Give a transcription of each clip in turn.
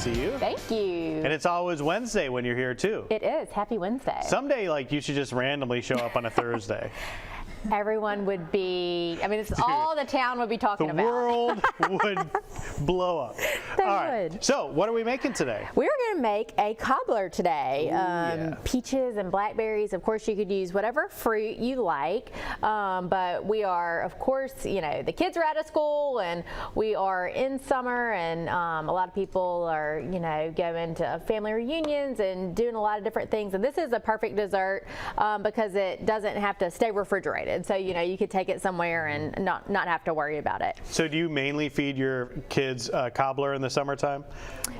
see you. Thank you. And it's always Wednesday when you're here too. It is. Happy Wednesday. Someday, like, you should just randomly show up on a Thursday. Everyone would be, I mean, it's all the town would be talking about. The world would blow up. They all right. would. So, what are we making today? We're going to make a cobbler today. Yeah. Peaches and blackberries. Of course, you could use whatever fruit you like. But we are, of course, you know, the kids are out of school and we are in summer, and a lot of people are, you know, going to family reunions and doing a lot of different things. And this is a perfect dessert because it doesn't have to stay refrigerated. So, you know, you could take it somewhere and not have to worry about it. So do you mainly feed your kids cobbler in the summertime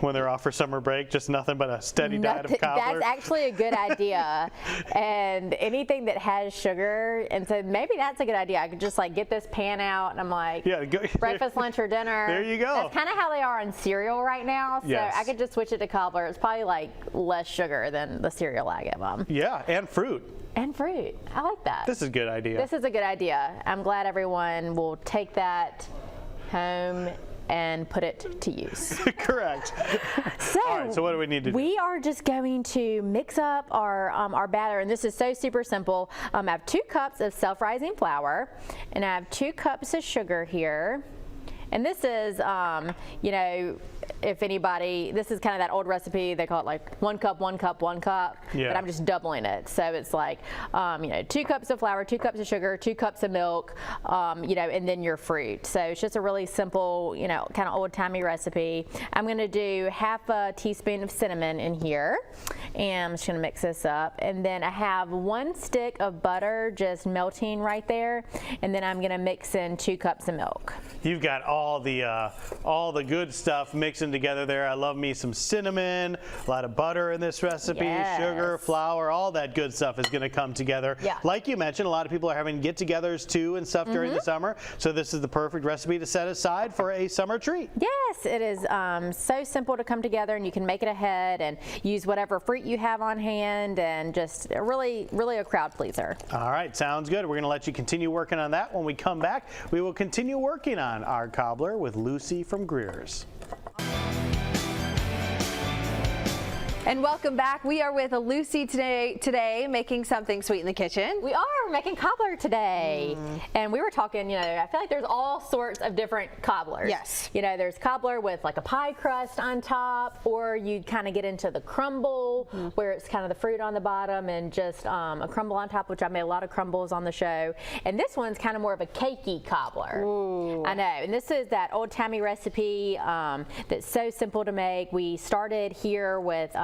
when they're off for summer break? Just nothing but a steady diet of cobbler? That's actually a good idea. And anything that has sugar, and so maybe that's a good idea. I could just like get this pan out and I'm like, yeah, go, breakfast, lunch, or dinner. There you go. That's kind of how they are on cereal right now. So yes. I could just switch it to cobbler. It's probably like less sugar than the cereal I give them. Yeah, and fruit. And fruit. I like that. This is a good idea. This is a good idea. I'm glad everyone will take that home and put it to use. Correct. So, all right, so what do we need to do? We are just going to mix up our batter, and this is so super simple. I have 2 cups of self-rising flour, and I have 2 cups of sugar here. And this is, you know, if anybody, this is kind of that old recipe. They call it like 1 cup, 1 cup, 1 cup. Yeah. But I'm just doubling it. So it's like, you know, 2 cups of flour, 2 cups of sugar, 2 cups of milk, you know, and then your fruit. So it's just a really simple, you know, kind of old-timey recipe. I'm going to do half a teaspoon of cinnamon in here. And I'm just going to mix this up. And then I have 1 stick of butter just melting right there. And then I'm going to mix in 2 cups of milk. You've got all the good stuff mixing together there. I love me some cinnamon, a lot of butter in this recipe, yes. Sugar, flour, all that good stuff is going to come together. Yeah. Like you mentioned, a lot of people are having get-togethers too and stuff during the summer, so this is the perfect recipe to set aside for a summer treat. Yes, it is so simple to come together, and you can make it ahead and use whatever fruit you have on hand, and just really a crowd pleaser. All right, sounds good. We're going to let you continue working on that. When we come back, we will continue working on our cobbler with Lucy from Greer's. And welcome back. We are with Lucy today making something sweet in the kitchen. We are making cobbler today. And we were talking, you know, I feel like there's all sorts of different cobblers. Yes. You know, there's cobbler with like a pie crust on top, or you kind of get into the crumble where it's kind of the fruit on the bottom and just a crumble on top, which I made a lot of crumbles on the show. And this one's kind of more of a cakey cobbler. Ooh. I know. And this is that old-timey recipe that's so simple to make. We started here with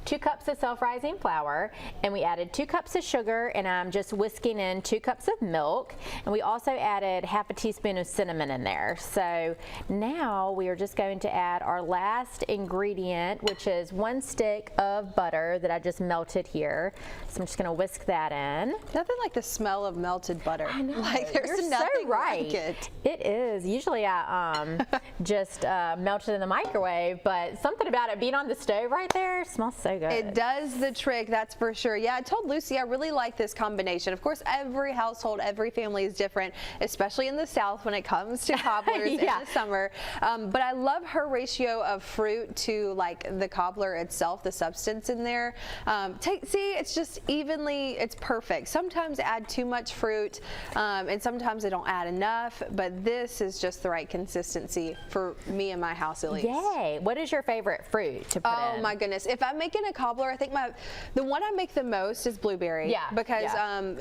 2 cups of self-rising flour, and we added 2 cups of sugar, and I'm just whisking in 2 cups of milk, and we also added half a teaspoon of cinnamon in there. So now we are just going to add our last ingredient, which is 1 stick of butter that I just melted here. So I'm just going to whisk that in. Nothing like the smell of melted butter. I know. Like there's You're nothing so right. like it. It is. Usually I just melt it in the microwave, but something about it being on the stove right there smells so good. It does the trick, that's for sure. Yeah, I told Lucy I really like this combination. Of course, every household, every family is different, especially in the South when it comes to cobblers in the summer. But I love her ratio of fruit to like the cobbler itself, the substance in there. See, it's just evenly, it's perfect. Sometimes I add too much fruit, and sometimes I don't add enough, but this is just the right consistency for me and my house at least. Yay! What is your favorite fruit to put in? Oh my goodness. If I'm making a cobbler, I think the one I make the most is blueberry. Yeah. Because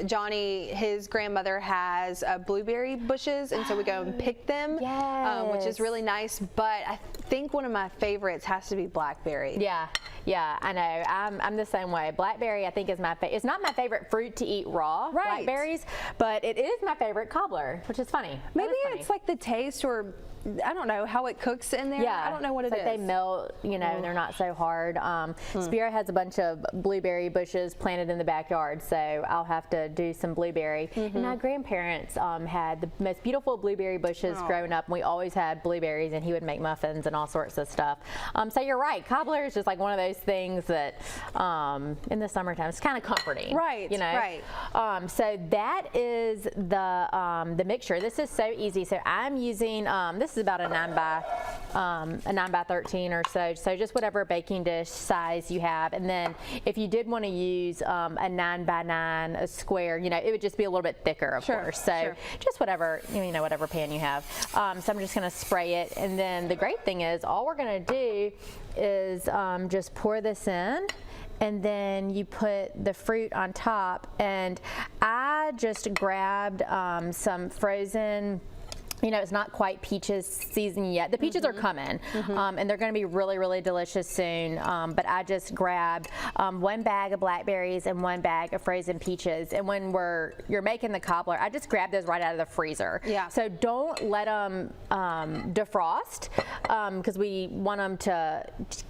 Johnny, his grandmother has blueberry bushes, and so we go and pick them, which is really nice. But I think one of my favorites has to be blackberry. Yeah. Yeah, I know. I'm the same way. Blackberry, I think, is my favorite. It's not my favorite fruit to eat raw, blackberries, but it is my favorite cobbler, which is funny. Maybe it's like the taste, or I don't know how it cooks in there. Yeah, I don't know what it is. They melt, you know, and they're not so hard. Spiro has a bunch of blueberry bushes planted in the backyard, so I'll have to do some blueberry. And my grandparents had the most beautiful blueberry bushes growing up, and we always had blueberries, and he would make muffins and all sorts of stuff. So you're right, cobbler is just like one of those things that in the summertime it's kind of comforting. Right, you know. right. So that is the mixture. This is so easy. So I'm using this is about a 9 by 13 or so. So just whatever baking dish size you have. And then if you did want to use a 9 by 9, a square, you know, it would just be a little bit thicker, of course. So just whatever, you know, whatever pan you have. So I'm just going to spray it. And then the great thing is all we're going to do is just pour this in. And then you put the fruit on top, and I just grabbed some frozen, you know, it's not quite peaches season yet. The peaches are coming, and they're going to be really, really delicious soon. But I just grabbed 1 bag of blackberries and 1 bag of frozen peaches. And when you're making the cobbler, I just grabbed those right out of the freezer. Yeah. So don't let them defrost, because we want them to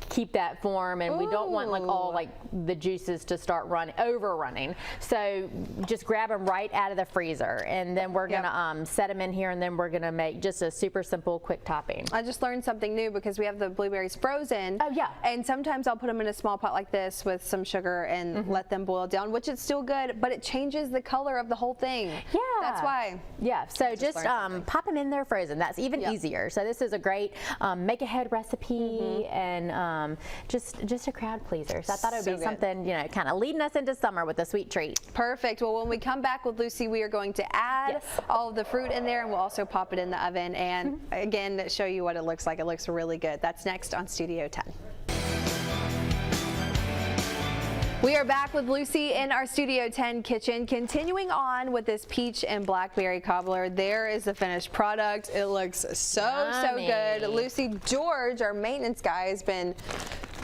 keep that form, and we don't want like all like the juices to start overrunning. So just grab them right out of the freezer, and then we're gonna set them in here, and then we're gonna make just a super simple quick topping. I just learned something new because we have the blueberries frozen. Oh yeah. And sometimes I'll put them in a small pot like this with some sugar and let them boil down, which is still good, but it changes the color of the whole thing. Yeah. That's why. Yeah. So just pop them in there frozen. That's even easier. So this is a great make ahead recipe and just a crowd pleaser. So I thought it would be something, you know, kind of leading us into summer with a sweet treat. Perfect. Well, when we come back with Lucy, we are going to add all of the fruit in there, and we'll also pop it in the oven and again show you what it looks like. It looks really good. That's next on Studio 10. We are back with Lucy in our Studio 10 kitchen, continuing on with this peach and blackberry cobbler. There is the finished product. It looks so good. Lucy, George, our maintenance guy, has been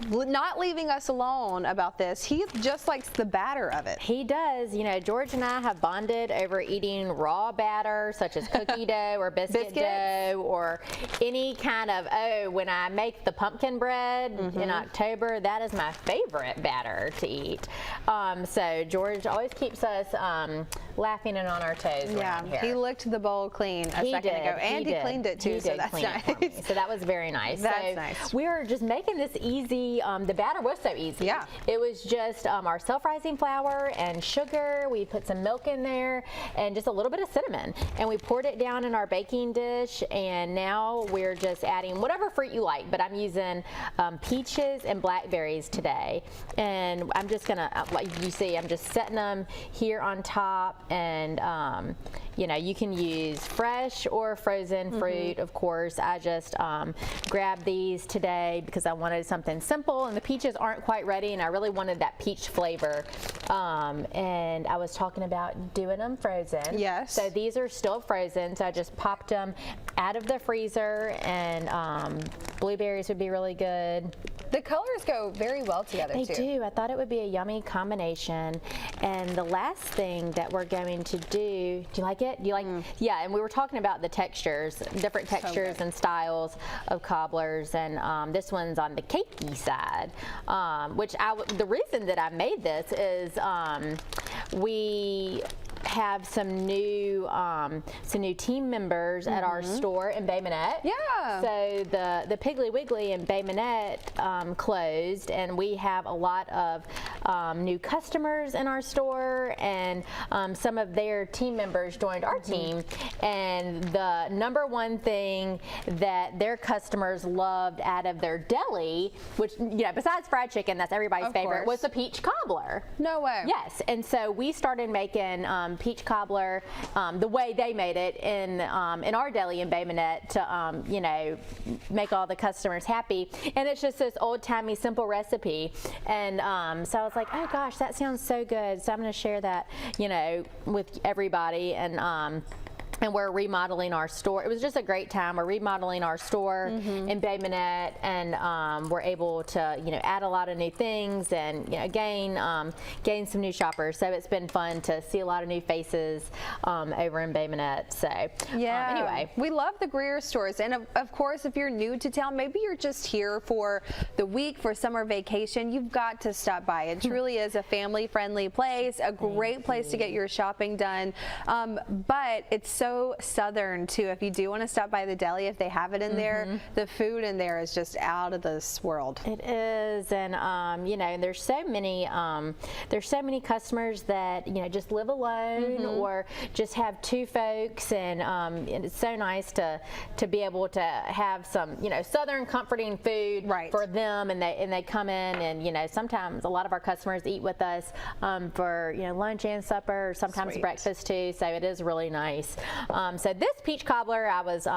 not leaving us alone about this. He just likes the batter of it. He does. You know, George and I have bonded over eating raw batter, such as cookie dough or biscuit dough, or any kind of, when I make the pumpkin bread in October, that is my favorite batter to eat. So George always keeps us laughing and on our toes around here. He licked the bowl clean a second ago, and he cleaned it too, so that's nice. So that was very nice. That's nice. We were just making this easy. The batter was so easy. Yeah. It was just our self-rising flour and sugar. We put some milk in there and just a little bit of cinnamon. And we poured it down in our baking dish. And now we're just adding whatever fruit you like. But I'm using peaches and blackberries today. And I'm just going to, like you see, I'm just setting them here on top. And, you know, you can use fresh or frozen fruit, of course. I just grabbed these today because I wanted something simple, and the peaches aren't quite ready, and I really wanted that peach flavor. And I was talking about doing them frozen. Yes. So these are still frozen, so I just popped them out of the freezer, and blueberries would be really good. The colors go very well together too. They do. I thought it would be a yummy combination. And the last thing that we're going to do you like it? Do you like? Yeah, and we were talking about the textures, different textures and styles of cobblers, and this one's on the cakey side, which the reason that I made this is we have some new team members at our store in Bay Minette. Yeah. So the Piggly Wiggly in Bay Minette closed, and we have a lot of new customers in our store, and some of their team members joined our team. And the number one thing that their customers loved out of their deli, which, you know, besides fried chicken, that's everybody's favorite, was the peach cobbler. No way. Yes. And so we started making peach cobbler the way they made it in our deli in Bay Minette to you know, make all the customers happy. And it's just this old-timey simple recipe. And so I was like, oh gosh, that sounds so good. So I'm going to share that, you know, with everybody. And we're remodeling our store. It was just a great time. We're remodeling our store in Bay Minette, and we're able to, you know, add a lot of new things and, you know, gain some new shoppers. So it's been fun to see a lot of new faces over in Bay Minette. So anyway, we love the Greer stores, and of course, if you're new to town, maybe you're just here for the week for summer vacation, you've got to stop by. It truly is a family-friendly place, a great place to get your shopping done. But it's so so Southern too. If you do want to stop by the deli, if they have it in there, the food in there is just out of this world. It is, and you know, there's so many customers that, you know, just live alone or just have two folks, and it's so nice to be able to have some, you know, Southern comforting food for them, and they come in, and you know, sometimes a lot of our customers eat with us for, you know, lunch and supper, sometimes breakfast too, so it is really nice. So this peach cobbler, I was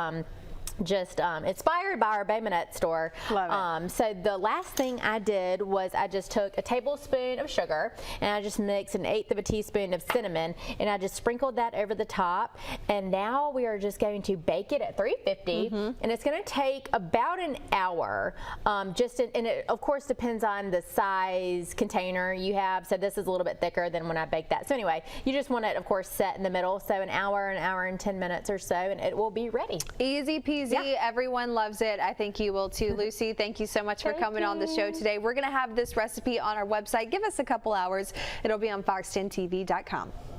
just inspired by our Bay Minette store. Love it. So the last thing I did was I just took a tablespoon of sugar, and I just mixed 1/8 of a teaspoon of cinnamon, and I just sprinkled that over the top. And now we are just going to bake it at 350, and it's going to take about an hour. And it of course depends on the size container you have. So this is a little bit thicker than when I baked that. So anyway, you just want it, of course, set in the middle. So an hour and 10 minutes or so, and it will be ready. Easy peasy. Everyone loves it. I think you will too. Lucy, thank you so much for coming on the show today. We're going to have this recipe on our website. Give us a couple hours. It'll be on fox10tv.com.